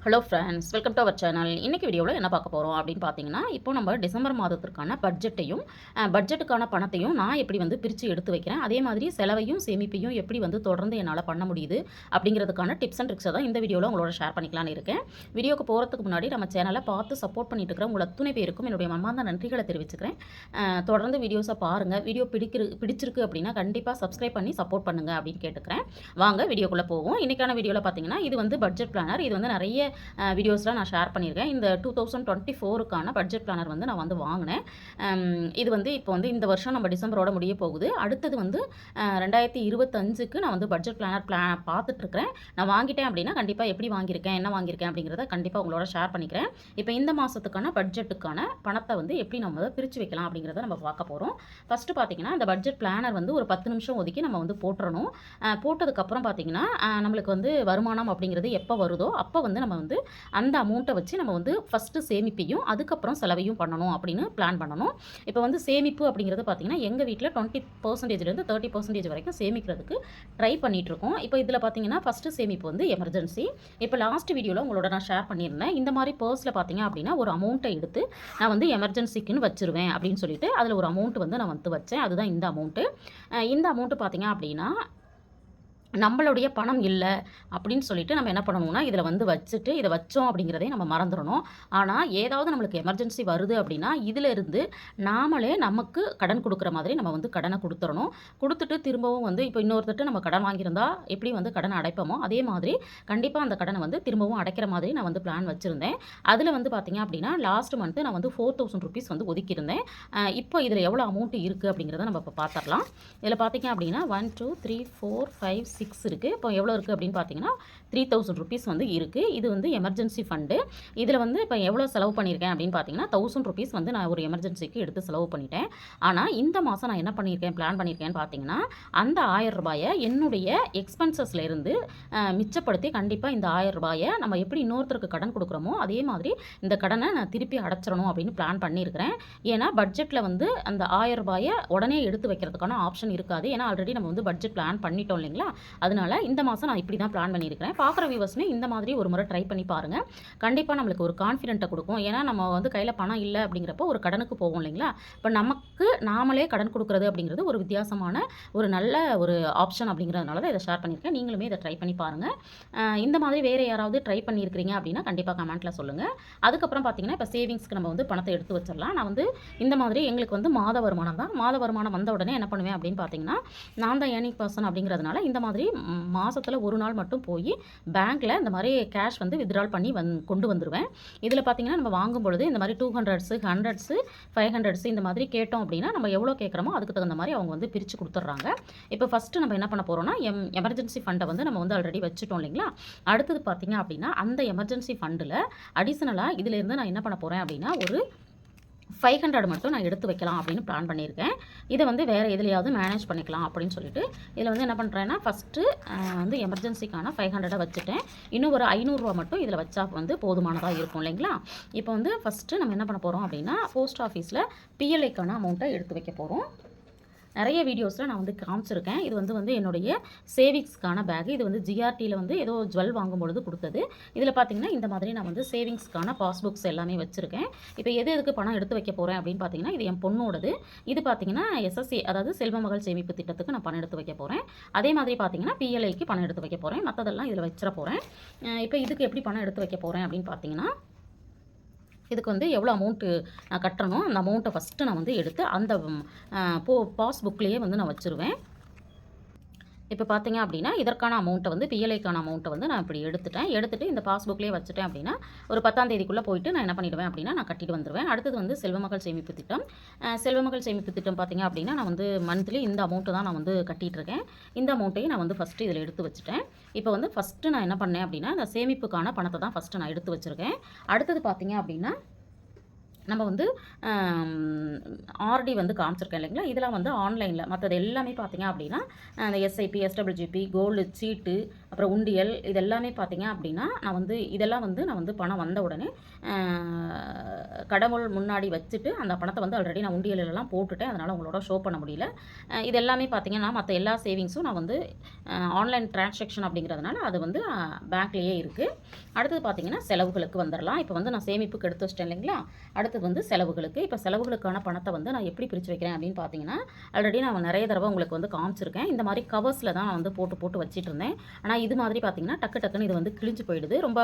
Hello friends, welcome to our channel. இன்றைக்கி வீடியோவில் என்ன பார்க்க போகிறோம் அப்படின்னு பார்த்தீங்கன்னா, இப்போ நம்ம டிசம்பர் மாதத்திற்கான பட்ஜெட்டையும் பட்ஜெட்டுக்கான பணத்தையும் நான் எப்படி வந்து பிரித்து எடுத்து வைக்கிறேன், அதே மாதிரி செலவையும் சேமிப்பையும் எப்படி வந்து தொடர்ந்து என்னால் பண்ண முடியுது அப்படிங்கிறதுக்கான டிப்ஸ் அண்ட் ட்ரிக்ஸை தான் இந்த வீடியோவில் உங்களோட ஷேர் பண்ணிக்கலான்னு இருக்கேன். வீடியோக்கு போகிறதுக்கு முன்னாடி நம்ம சேனலை பார்த்து சப்போர்ட் பண்ணிட்டு இருக்கிற உங்கள் அத்துணை பேருக்கும் என்னுடைய மனமார்ந்த நன்றிகளை தெரிவிச்சுக்கிறேன். தொடர்ந்து வீடியோஸை பாருங்கள். வீடியோ பிடிச்சிருக்கு அப்படின்னா கண்டிப்பாக சப்ஸ்கிரைப் பண்ணி சப்போர்ட் பண்ணுங்கள் அப்படின்னு கேட்டுக்கிறேன். வாங்க வீடியோக்குள்ளே போவோம். இன்றைக்கான வீடியோவில் பார்த்தீங்கன்னா, இது வந்து பட்ஜெட் பிளானர். இது வந்து நிறைய வீடியோஸ்லாம் நான் ஷேர் பண்ணியிருக்கேன். இந்த 2024க்கான பட்ஜெட் பிளானர் வந்து நான் வந்து வாங்கினேன். இது வந்து இப்போ வந்து இந்த வருஷம் நம்ம டிசம்பரோட முடிய போகுது. அடுத்தது வந்து 2025க்கு நான் வந்து பட்ஜெட் பிளானர் பார்த்துட்ருக்கிறேன். நான் வாங்கிட்டேன் அப்படின்னா கண்டிப்பாக எப்படி வாங்கியிருக்கேன், என்ன வாங்கியிருக்கேன் அப்படிங்கிறத கண்டிப்பாக உங்களோட ஷேர் பண்ணிக்கிறேன். இப்போ இந்த மாதத்துக்கான பட்ஜெட்டுக்கான பணத்தை வந்து எப்படி நம்ம வந்து பிரித்து வைக்கலாம் அப்படிங்கிறத நம்ம பார்க்க போகிறோம். ஃபஸ்ட்டு பார்த்தீங்கன்னா, இந்த பட்ஜெட் பிளானர் வந்து ஒரு 10 நிமிஷம் ஒதுக்கி நம்ம வந்து போட்டுறணும். போட்டதுக்கப்புறம் பார்த்தீங்கன்னா, நம்மளுக்கு வந்து வருமானம் அப்படிங்கிறது எப்போ வருதோ அப்போ வந்து நம்ம வந்து அந்த அமௌண்ட்டை வச்சு நம்ம வந்து ஃபஸ்ட்டு சேமிப்பையும் அதுக்கப்புறம் செலவையும் பண்ணணும் அப்படின்னு பிளான் பண்ணணும். இப்போ வந்து சேமிப்பு அப்படிங்கிறது பார்த்திங்கன்னா, எங்கள் வீட்டில் 20%லேருந்து 30% வரைக்கும் சேமிக்கிறதுக்கு ட்ரை பண்ணிகிட்ருக்கோம். இப்போ இதில் பார்த்திங்கன்னா, ஃபஸ்ட்டு சேமிப்பு வந்து எமர்ஜென்சி. இப்போ லாஸ்ட் வீடியோவில் உங்களோட நான் ஷேர் பண்ணியிருந்தேன். இந்த மாதிரி பர்ஸில் பார்த்திங்க அப்படின்னா ஒரு அமௌண்ட்டை எடுத்து நான் வந்து எமர்ஜென்சிக்குன்னு வச்சுருவேன் அப்படின்னு சொல்லிட்டு அதில் ஒரு அமௌண்ட் வந்து நான் வந்து வச்சேன். அதுதான் இந்த அமௌண்ட்டு. இந்த அமௌண்ட்டு பார்த்திங்க அப்படின்னா, நம்மளுடைய பணம் இல்லை அப்படின்னு சொல்லிட்டு நம்ம என்ன பண்ணணும்னா, இதில் வந்து வச்சுட்டு இதை வச்சோம் அப்படிங்கிறதே நம்ம மறந்துடணும். ஆனால் ஏதாவது நம்மளுக்கு எமர்ஜென்சி வருது அப்படின்னா இதிலிருந்து நாமளே நமக்கு கடன் கொடுக்குற மாதிரி நம்ம வந்து கடனை கொடுத்துடணும். கொடுத்துட்டு திரும்பவும் வந்து இப்போ இன்னொருத்தட்டு நம்ம கடன் வாங்கியிருந்தா எப்படி வந்து கடனை அடைப்போமோ அதே மாதிரி கண்டிப்பாக அந்த கடனை வந்து திரும்பவும் அடைக்கிற மாதிரி நான் வந்து பிளான் வச்சுருந்தேன். அதில் வந்து பார்த்திங்க அப்படின்னா லாஸ்ட் மந்த்து நான் வந்து 4000 ருபீஸ் வந்து ஒதுக்கியிருந்தேன். இப்போ இதில் எவ்வளோ அமௌண்ட் இருக்குது அப்படிங்கிறத நம்ம இப்போ பார்த்துடலாம். இதில் பார்த்திங்க அப்படின்னா 1 2 3 4 5 6 இருக்குது. இப்போ எவ்வளோ இருக்குது அப்படின்னு பார்த்தீங்கன்னா 3000 ருபீஸ் வந்து இருக்குது. இது வந்து எமர்ஜென்சி ஃபண்டு. இதில் வந்து இப்போ எவ்வளோ செலவு பண்ணியிருக்கேன் அப்படின்னு பார்த்தீங்கன்னா 1000 ருபீஸ் வந்து நான் ஒரு எமர்ஜென்சிக்கு எடுத்து செலவு பண்ணிட்டேன். ஆனால் இந்த மாதம் நான் என்ன பண்ணியிருக்கேன், பிளான் பண்ணியிருக்கேன்னு பார்த்தீங்கன்னா, அந்த 1000 ரூபாயை என்னுடைய எக்ஸ்பென்சஸ்லேருந்து மிச்சப்படுத்தி கண்டிப்பாக இந்த 1000 ரூபாயை நம்ம எப்படி இன்னொருத்தருக்கு கடன் கொடுக்குறோமோ அதே மாதிரி இந்த கடனை நான் திருப்பி அடைச்சிடணும் அப்படின்னு பிளான் பண்ணியிருக்கிறேன். ஏன்னா பட்ஜெட்டில் வந்து அந்த 1000 ரூபாயை உடனே எடுத்து வைக்கிறதுக்கான ஆப்ஷன் இருக்காது. ஏன்னா ஆல்ரெடி நம்ம வந்து பட்ஜெட் பிளான் பண்ணிட்டோம் இல்லைங்களா. அதனால இந்த மாதம் நான் இப்படி தான் பிளான் பண்ணியிருக்கிறேன். பார்க்குற வியூவர்ஸுமே இந்த மாதிரி ஒரு முறை ட்ரை பண்ணி பாருங்கள். கண்டிப்பாக நம்மளுக்கு ஒரு கான்ஃபிடென்ட்டை கொடுக்கும். ஏன்னா நம்ம வந்து கையில் பணம் இல்லை அப்படிங்கிறப்போ ஒரு கடனுக்கு போவோம் இல்லைங்களா. இப்போ நமக்கு நாமளே கடன் கொடுக்குறது அப்படிங்கிறது ஒரு வித்தியாசமான ஒரு நல்ல ஒரு ஆப்ஷன் அப்படிங்கிறதுனால தான் இதை ஷேர் பண்ணியிருக்கேன். நீங்களுமே இதை ட்ரை பண்ணி பாருங்கள். இந்த மாதிரி வேறு யாராவது ட்ரை பண்ணியிருக்கிறீங்க அப்படின்னா கண்டிப்பாக கமெண்ட்டில் சொல்லுங்கள். அதுக்கப்புறம் பார்த்தீங்கன்னா, இப்போ சேவிங்ஸ்க்கு நம்ம வந்து பணத்தை எடுத்து வச்சிடலாம். நான் வந்து இந்த மாதிரி எங்களுக்கு வந்து மாத வருமானம் தான். மாத வருமானம் வந்த உடனே என்ன பண்ணுவேன் அப்படின்னு பார்த்தீங்கன்னா, நான் தான் ஏர்னிங் பர்சன் அப்படிங்கிறதுனால இந்த மாதிரி மாதத்தில் ஒரு நாள் மட்டும் போய் பேங்க்கில் இந்த மாதிரி கேஷ் வந்து வித்ட்ரால் பண்ணி கொண்டு வந்துடுவேன். இதில் பார்த்தீங்கன்னா, நம்ம வாங்கும் பொழுது இந்த மாதிரி 200s 100s 500s இந்த மாதிரி கேட்டோம் அப்படின்னா நம்ம எவ்வளோ கேட்குறோமோ அதுக்கு தகுந்த மாதிரி அவங்க வந்து பிரித்து கொடுத்துட்றாங்க. இப்போ ஃபஸ்ட்டு நம்ம என்ன பண்ண போகிறோம்னா, எமர்ஜென்சி ஃபண்டை வந்து நம்ம வந்து ஆல்ரெடி வச்சுட்டோம் இல்லைங்களா. அடுத்தது பார்த்தீங்க அப்படின்னா, அந்த எமர்ஜென்சி ஃபண்டில் அடிஷ்னலாக இதிலேருந்து நான் என்ன பண்ண போகிறேன் அப்படின்னா, ஒரு 500 மட்டும் நான் எடுத்து வைக்கலாம் அப்படின்னு பிளான் பண்ணியிருக்கேன். இதை வந்து வேறு எதுலையாவது மேனேஜ் பண்ணிக்கலாம் அப்படின்னு சொல்லிட்டு இதில் வந்து என்ன பண்ணுறேன்னா, ஃபஸ்ட்டு வந்து எமர்ஜென்சிக்கான 500 வச்சுட்டேன். இன்னும் ஒரு 500 ரூபா மட்டும் இதில் வச்சா வந்து போதுமானதாக இருக்கும் இல்லைங்களா. இப்போ வந்து ஃபஸ்ட்டு நம்ம என்ன பண்ண போகிறோம் அப்படின்னா, போஸ்ட் ஆஃபீஸில் பிஎல்ஐக்கான அமௌண்ட்டை எடுத்து வைக்க போகிறோம். நிறைய வீடியோஸில் நான் வந்து காமிச்சிருக்கேன். இது வந்து என்னுடைய சேவிங்ஸ்க்கான பேக். இது வந்து ஜிஆர்டியில் வந்து ஏதோ ஜுவல் வாங்கும்பொழுது கொடுத்தது. இதில் பார்த்தீங்கன்னா, இந்த மாதிரி நான் வந்து சேவிங்ஸ்க்கான பாஸ்புக்ஸ் எல்லாமே வச்சுருக்கேன். இப்போ எதுக்கு பணம் எடுத்து வைக்க போகிறேன் அப்படின்னு பார்த்தீங்கன்னா, இது என் பொண்ணோடது. இது பார்த்தீங்கன்னா எஸ்எஸ்சி, அதாவது செல்வ மகள் சேமிப்பு திட்டத்துக்கு நான் பணம் எடுத்து வைக்க போகிறேன். அதே மாதிரி பார்த்தீங்கன்னா பிஎல்ஐக்கு பணம் எடுத்து வைக்க போகிறேன். மற்றதெல்லாம் இதில் வச்சிட போகிறேன். இப்போ இதுக்கு எப்படி பணம் எடுத்து வைக்க போகிறேன் அப்படின்னு பார்த்தீங்கன்னா, இதுக்கு வந்து எவ்வளோ அமௌண்ட்டு நான் கட்டுறனோ அந்த அமௌண்ட்டை ஃபஸ்ட்டு நான் வந்து எடுத்து அந்த பாஸ்புக்லேயே வந்து நான் வச்சுருவேன். இப்போ பார்த்தீங்க அப்படின்னா, இதற்கான அமௌண்ட்டை வந்து பிஎல்ஐக்கான அமௌண்ட்டை வந்து நான் இப்படி எடுத்துட்டு இந்த பாஸ்புக்லேயே வச்சுட்டேன் அப்படின்னா, ஒரு 10ஆம் தேதிக்குள்ளே போயிட்டு நான் என்ன பண்ணிவிடுவேன் அப்படின்னா, நான் கட்டிட்டு வந்துடுவேன். அடுத்தது வந்து செல்வமகள் சேமிப்பு திட்டம். செல்வமகள் சேமிப்பு திட்டம் பார்த்தீங்க அப்படின்னா, நான் வந்து மந்த்லி இந்த அமௌண்ட்டு தான் நான் வந்து கட்டிகிட்ருக்கேன். இந்த அமௌண்ட்டையும் நான் வந்து ஃபஸ்ட்டு இதில் எடுத்து வச்சுட்டேன். இப்போ வந்து ஃபஸ்ட்டு நான் என்ன பண்ணேன் அப்படின்னா, இந்த சேமிப்புக்கான பணத்தை தான் ஃபஸ்ட்டு நான் எடுத்து வச்சுருக்கேன். அடுத்தது பார்த்தீங்க அப்படின்னா, நம்ம வந்து ஆர்டி வந்து காமிச்சிருக்கேன் இல்லைங்களா, இதெல்லாம் வந்து ஆன்லைனில். மற்றது எல்லாமே பார்த்தீங்க அப்படின்னா அந்த எஸ்ஐபி, எஸ்டபிள்யூஜிபி, கோல்டு சீட்டு, அப்புறம் உண்டியல், இது எல்லாமே பார்த்தீங்க அப்படின்னா நான் வந்து இதெல்லாம் வந்து நான் வந்து பணம் வந்த உடனே கடவுள் முன்னாடி வச்சுட்டு அந்த பணத்தை வந்து ஆல்ரெடி நான் உண்டியலெல்லாம் போட்டுட்டேன். அதனால் உங்களோட ஷோ பண்ண முடியல. இது எல்லாமே பார்த்தீங்கன்னா மற்ற எல்லா சேவிங்ஸும் நான் வந்து ஆன்லைன் டிரான்சாக்ஷன் அப்படிங்கிறதுனால அது வந்து பேங்க்லேயே இருக்குது. அடுத்தது பார்த்தீங்கன்னா செலவுகளுக்கு வந்துடலாம். இப்போ வந்து நான் சேமிப்புக்கு எடுத்து வச்சிட்டேன் இல்லைங்களா, அடுத்தது வந்து செலவுகளுக்கு. இப்போ செலவுகளுக்கான பணத்தை வந்து நான் எப்படி பிரித்து வைக்கிறேன் அப்படின்னு பார்த்தீங்கன்னா, ஆல்ரெடி நான் நிறைய தடவை உங்களுக்கு வந்து காமிச்சிருக்கேன். இந்த மாதிரி கவர்ஸில் தான் நான் வந்து போட்டு போட்டு வச்சிட்டு இருந்தேன். ஆனால் இது மாதிரி பார்த்தீங்கன்னா டக்கு டக்குன்னு இது வந்து கிழிஞ்சு போயிடுது. ரொம்ப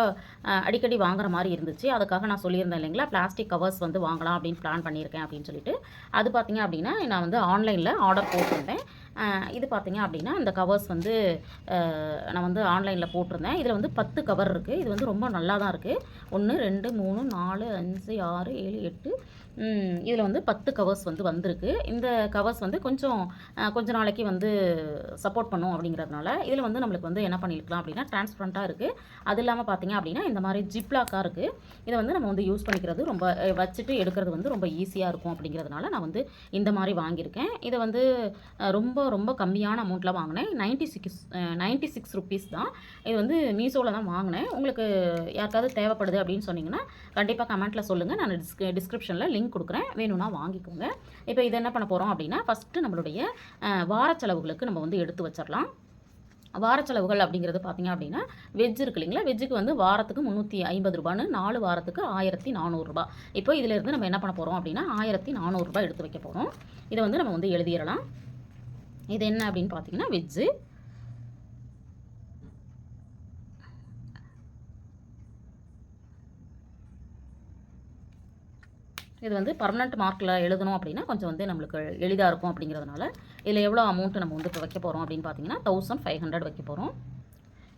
அடிக்கடி வாங்குற மாதிரி இருந்துச்சு. அதுக்காக நான் சொல்லியிருந்தேன் இல்லைங்களா, பிளாஸ்டிக் கவர்ஸ் வந்து வாங்கலாம் அப்படின்னு பிளான் பண்ணியிருக்கேன் அப்படின்னு சொல்லிட்டு. அது பார்த்தீங்க அப்படின்னா நான் வந்து ஆன்லைனில் ஆர்டர் போட்டிருந்தேன். இது பார்த்தீங்க அப்படின்னா இந்த கவர்ஸ் வந்து நான் வந்து ஆன்லைனில் போட்டிருந்தேன். இதில் வந்து 10 கவர் இருக்குது. இது வந்து ரொம்ப நல்லா தான் இருக்குது. 1 2 3 4 5 6 7 8 இதில் வந்து 10 கவர்ஸ் வந்து வந்திருக்கு. இந்த கவர்ஸ் வந்து கொஞ்ச நாளைக்கு வந்து சப்போர்ட் பண்ணும் அப்படிங்கிறதுனால இதில் வந்து நம்மளுக்கு வந்து என்ன பண்ணியிருக்கலாம் அப்படின்னா டிரான்ஸ்பரண்ட்டாக இருக்குது. அது இல்லாமல் பார்த்தீங்க அப்படின்னா இந்த மாதிரி ஜிப்லாக்காக இருக்குது. இதை வந்து நம்ம வந்து யூஸ் பண்ணிக்கிறது ரொம்ப வச்சுட்டு எடுக்கிறது வந்து ரொம்ப ஈஸியாக இருக்கும் அப்படிங்கிறதுனால நான் வந்து இந்த மாதிரி வாங்கியிருக்கேன். இதை வந்து ரொம்ப ரொம்ப கம்மியான அமௌண்ட்டில் வாங்கினேன். 96 ருபீஸ் தான். இது வந்து மீஷோவில் தான் வாங்கினேன். உங்களுக்கு யாருக்காவது தேவைப்படுது அப்படின்னு சொன்னீங்கன்னா கண்டிப்பாக கமெண்ட்டில் சொல்லுங்கள். நான் டிஸ்கிரிப்ஷனில் லிங்க் கொடுக்குறேன், வேணும்னா வாங்கிக்கோங்க. இப்போ இதை என்ன பண்ண போகிறோம் அப்படின்னா ஃபஸ்ட்டு நம்மளுடைய வார செலவுகளுக்கு நம்ம வந்து எடுத்து வச்சிடலாம். வார செலவுகள் அப்படிங்கிறது பார்த்தீங்க அப்படின்னா வெஜ் இருக்கு இல்லைங்களா, வெஜ்ஜுக்கு வந்து வாரத்துக்கு 350 ரூபான்னு 4 வாரத்துக்கு 1400 ரூபா. இப்போ இதிலேருந்து நம்ம என்ன பண்ண போகிறோம் அப்படின்னா 1400 ரூபாய் எடுத்து வைக்க போகிறோம். இதை வந்து நம்ம வந்து எழுதிடலாம். இது என்ன அப்படின்னு பார்த்தீங்கன்னா வெஜ்ஜு. இது வந்து பர்மனெண்ட் மார்க்கில் எழுதணும் அப்படின்னா கொஞ்சம் வந்து நம்மளுக்கு எளிதாக இருக்கும் அப்படிங்கிறதுனால இதில் எவ்வளோ அமௌண்ட்டு நம்ம வந்து இப்போ வைக்க போகிறோம் அப்படின்னு பார்த்தீங்கன்னா 1500 வைக்க போகிறோம்.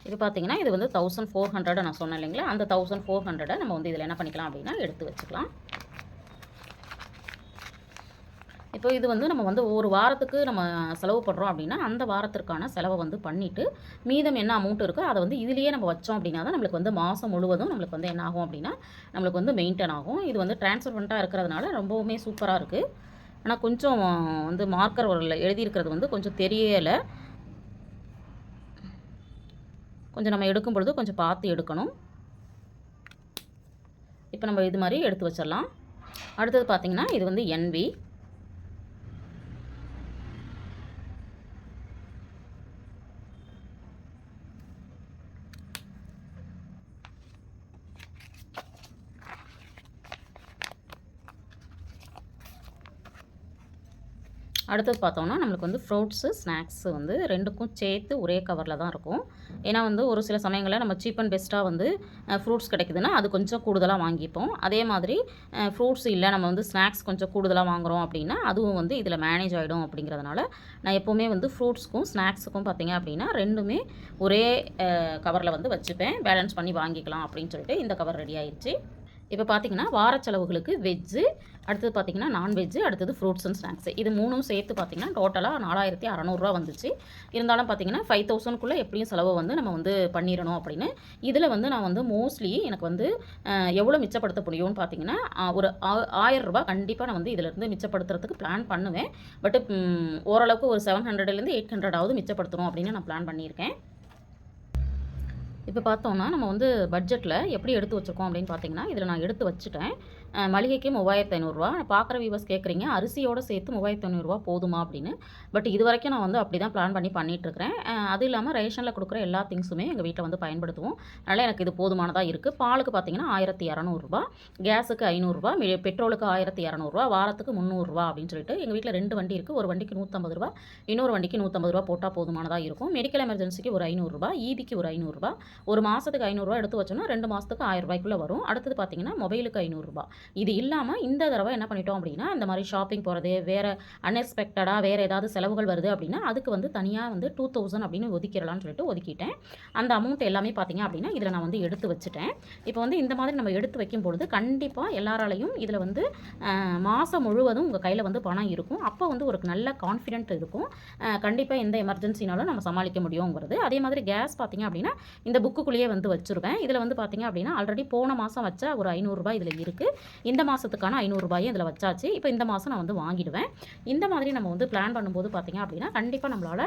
இது பார்த்தீங்கன்னா இது வந்து 1400 நான் சொன்னேன் இல்லைங்களா, அந்த 1400 நம்ம வந்து இதில் என்ன பண்ணிக்கலாம் அப்படின்னா எடுத்து வச்சுக்கலாம். இப்போ இது வந்து நம்ம வந்து ஒரு வாரத்துக்கு நம்ம செலவு பண்ணுறோம் அப்படின்னா அந்த வாரத்திற்கான செலவை வந்து பண்ணிவிட்டு மீதம் என்ன அமௌண்ட் இருக்கோ அதை வந்து இதுலேயே நம்ம வச்சோம் அப்படின்னா தான் நம்மளுக்கு வந்து மாதம் முழுவதும் நம்மளுக்கு வந்து என்ன ஆகும் அப்படின்னா நம்மளுக்கு வந்து மெயின்டைன் ஆகும். இது வந்து டிரான்ஸ்பரண்ட்டாக இருக்கிறதுனால ரொம்பவுமே சூப்பராக இருக்குது. ஆனால் கொஞ்சம் வந்து மார்க்கர் எழுதியிருக்கிறது வந்து கொஞ்சம் தெரியலை. கொஞ்சம் நம்ம எடுக்கும் பொழுது கொஞ்சம் பார்த்து எடுக்கணும். இப்போ நம்ம இது மாதிரி எடுத்து வச்சிடலாம். அடுத்தது பார்த்திங்கன்னா இது வந்து NV. அடுத்தது பார்த்தோம்னா நம்மளுக்கு வந்து ஃப்ரூட்ஸு ஸ்நாக்ஸு வந்து ரெண்டுக்கும் சேர்த்து ஒரே கவரில் தான் இருக்கும். ஏன்னா வந்து ஒரு சில சமயங்களில் நம்ம சீப் அண்ட் பெஸ்ட்டாக வந்து ஃப்ரூட்ஸ் கிடைக்குதுன்னா அது கொஞ்சம் கூடுதலாக வாங்கிப்போம். அதே மாதிரி ஃப்ரூட்ஸ் இல்லை நம்ம வந்து ஸ்நாக்ஸ் கொஞ்சம் கூடுதலாக வாங்குகிறோம் அப்படின்னா அதுவும் வந்து இதில் மேனேஜ் ஆகிடும் அப்படிங்கிறதுனால நான் எப்போவுமே வந்து ஃப்ரூட்ஸ்க்கும் ஸ்நாக்ஸுக்கும் பார்த்தீங்க அப்படின்னா ரெண்டுமே ஒரே கவரில் வந்து வச்சுப்பேன். பேலன்ஸ் பண்ணி வாங்கிக்கலாம் அப்படின்னு சொல்லிட்டு இந்த கவர் ரெடி ஆயிடுச்சு. இப்போ பார்த்தீங்கன்னா வார செலவுகளுக்கு வெஜ்ஜு, அடுத்தது பார்த்தீங்கன்னா நான்வெஜ்ஜு, அடுத்தது ஃப்ரூட்ஸ் அண்ட் ஸ்நாக்ஸு, இது மூணும் சேர்த்து பார்த்தீங்கன்னா டோட்டலாக 4600 வந்துச்சு. இருந்தாலும் பார்த்தீங்கன்னா 5000க்குள்ளே எப்படியும் செலவை வந்து நம்ம வந்து பண்ணிடணும் அப்படின்னு இதில் வந்து நான் வந்து மோஸ்ட்லி எனக்கு வந்து எவ்வளோ மிச்சப்படுத்த முடியும்னு பார்த்தீங்கன்னா ஒரு 1000 ரூபா கண்டிப்பாக நான் வந்து இதிலேருந்து மிச்சப்படுத்துறதுக்கு பிளான் பண்ணுவேன். பட்டு ஓரளவுக்கு ஒரு 700லேருந்து 800ஆவது மிச்சப்படுத்தணும் அப்படின்னு நான் பிளான் பண்ணியிருக்கேன். இப்போ பார்த்தோம்னா நம்ம வந்து பட்ஜெட்டில் எப்படி எடுத்து வச்சுருக்கோம் அப்படின்னு பார்த்தீங்கன்னா இதில் நான் எடுத்து வச்சுட்டேன். மளிகைக்கு 3500 பார்க்குற வியூவர்ஸ் கேட்குறீங்க அரிசியோடு சேர்த்து 3500 போதுமா அப்படின்னு. பட் இது வரைக்கும் நான் வந்து அப்படி தான் பிளான் பண்ணி பண்ணிகிட்ருக்கிறேன். அது இல்லாமல் ரேஷனில் கொடுக்குற எல்லா திங்ஸுமே எங்கள் வீட்டில் வந்து பயன்படுத்துவோம். அதனால் எனக்கு இது போதுமானதாக இருக்குது. பாலுக்கு பார்த்தீங்கன்னா 1200, கேஸுக்கு 500, பெட்ரோலுக்கு 1200, வாரத்துக்கு 300 அப்படின்னு சொல்லிட்டு எங்கள் வீட்டில் 2 வண்டி இருக்குது. ஒரு வண்டிக்கு 150, இன்னொரு வண்டிக்கு 150 போட்டால் போதுமானதாக இருக்கும். மெடிக்கல் எமர்ஜென்சிக்கு ஒரு 500, ஈபிக்கு ஒரு 500, ஒரு மாதத்துக்கு 500 எடுத்து வச்சோன்னா 2 மாதத்துக்கு 1000 ரூபாய்க்குள்ளே வரும். அடுத்தது பார்த்தீங்கன்னா மொபைலுக்கு 500. இது இல்லாமல் இந்த தடவை என்ன பண்ணிட்டோம் அப்படின்னா இந்த மாதிரி ஷாப்பிங் போகிறது, வேறு அன்எக்ஸ்பெக்டடாக வேறு ஏதாவது செலவுகள் வருது அப்படின்னா அதுக்கு வந்து தனியாக வந்து 2000 அப்படின்னு ஒதுக்கிடலான்னு சொல்லிட்டு ஒதுக்கிட்டேன். அந்த அமௌண்ட் எல்லாமே பார்த்தீங்க அப்படின்னா இதில் நான் வந்து எடுத்து வச்சுட்டேன். இப்போ வந்து இந்த மாதிரி நம்ம எடுத்து வைக்கும் பொழுது கண்டிப்பாக எல்லாராலையும் இதில் வந்து மாதம் முழுவதும் உங்கள் கையில் வந்து பணம் இருக்கும். அப்போ வந்து ஒரு நல்ல கான்ஃபிடென்ட் இருக்கும். கண்டிப்பாக எந்த எமர்ஜென்சினாலும் நம்ம சமாளிக்க முடியுங்கிறது. அதே மாதிரி கேஸ் பார்த்தீங்க அப்படின்னா இந்த புக்குக்குள்ளேயே வந்து வச்சுருவேன். இதில் வந்து பார்த்தீங்க அப்படின்னா ஆல்ரெடி போன மாதம் வச்ச ஒரு 500 ரூபாய் இதில் இருக்குது. இந்த மாதத்துக்கான ரூ. 500 இதில் வச்சாச்சு. இப்போ இந்த மாதம் நான் வந்து வாங்கிடுவேன். இந்த மாதிரி நம்ம வந்து பிளான் பண்ணும்போது பார்த்தீங்க அப்படின்னா கண்டிப்பாக நம்மளால்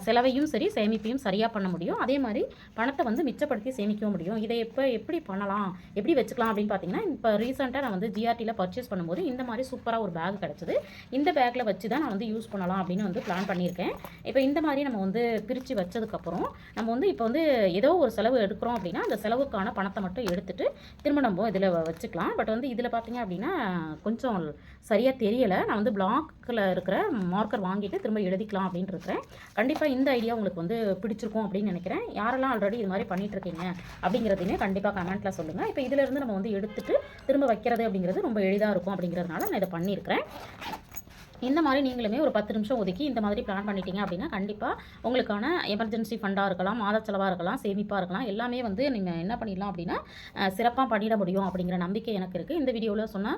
செலவையும் சரி சேமிப்பையும் சரியாக பண்ண முடியும். அதே மாதிரி பணத்தை வந்து மிச்சப்படுத்தி சேமிக்கவும் முடியும். இதை எப்படி பண்ணலாம், எப்படி வச்சுக்கலாம் அப்படின்னு பார்த்தீங்கன்னா, இப்போ ரீசெண்டாக நான் வந்து ஜிஆர்டியில் பர்ச்சேஸ் பண்ணும்போது இந்த மாதிரி சூப்பராக ஒரு பேக் கிடச்சிது. இந்த பேக்கில் வச்சு தான் நான் வந்து யூஸ் பண்ணலாம் அப்படின்னு வந்து பிளான் பண்ணியிருக்கேன். இப்போ இந்த மாதிரி நம்ம வந்து பிரித்து வச்சதுக்கப்புறம் நம்ம வந்து இப்போ வந்து ஏதோ ஒரு செலவு எடுக்கிறோம் அப்படின்னா அந்த செலவுக்கான பணத்தை மட்டும் எடுத்துட்டு திரும்ப நம்ம இதில் வச்சுக்கலாம். பட் வந்து இதில் பார்த்தீங்க அப்படின்னா கொஞ்சம் சரியாக தெரியலை. நான் வந்து பிளாக்கில் இருக்கிற மார்க்கர் வாங்கிட்டு திரும்ப எழுதிக்கலாம் அப்படின்னு இருக்கிறேன். கண்டிப்பாக இந்த ஐடியா உங்களுக்கு வந்து பிடிச்சிருக்கும் அப்படின்னு நினைக்கிறேன். யாரெல்லாம் ஆல்ரெடி இது மாதிரி பண்ணிகிட்ருக்கீங்க அப்படிங்கிறதையுமே கண்டிப்பாக கமெண்ட்டில் சொல்லுங்கள். இப்போ இதிலேருந்து நம்ம வந்து எடுத்துகிட்டு திரும்ப வைக்கிறது அப்படிங்கிறது ரொம்ப எளிதாக இருக்கும் அப்படிங்கிறதுனால நான் இதை பண்ணியிருக்கிறேன். இந்த மாதிரி நீங்களுமே ஒரு 10 நிமிஷம் ஒதுக்கி இந்த மாதிரி பிளான் பண்ணிட்டீங்க அப்படின்னா கண்டிப்பாக உங்களுக்கான எமர்ஜென்சி ஃபண்டாக இருக்கலாம், மாத செலவாக இருக்கலாம், சேமிப்பாக இருக்கலாம், எல்லாமே வந்து நீங்கள் என்ன பண்ணிடலாம் அப்படின்னா சிறப்பாக பண்ணிட முடியும் அப்படிங்கிற நம்பிக்கை எனக்கு இருக்குது. இந்த வீடியோவில் சொன்ன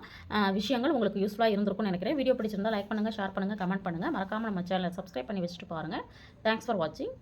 விஷயங்கள் உங்களுக்கு யூஸ்ஃபுல்லாக இருந்திருக்கும்னு நினைக்கிறேன். வீடியோ பிடிச்சிருந்தால் லைக் பண்ணுங்கள், ஷேர் பண்ணுங்கள், கமெண்ட் பண்ணுங்கள். மறக்காமல் நம்ம சேனலை சப்ஸ்கிரைப் பண்ணி வச்சுட்டு பாருங்கள். தேங்க்ஸ் ஃபார் வாட்சிங்.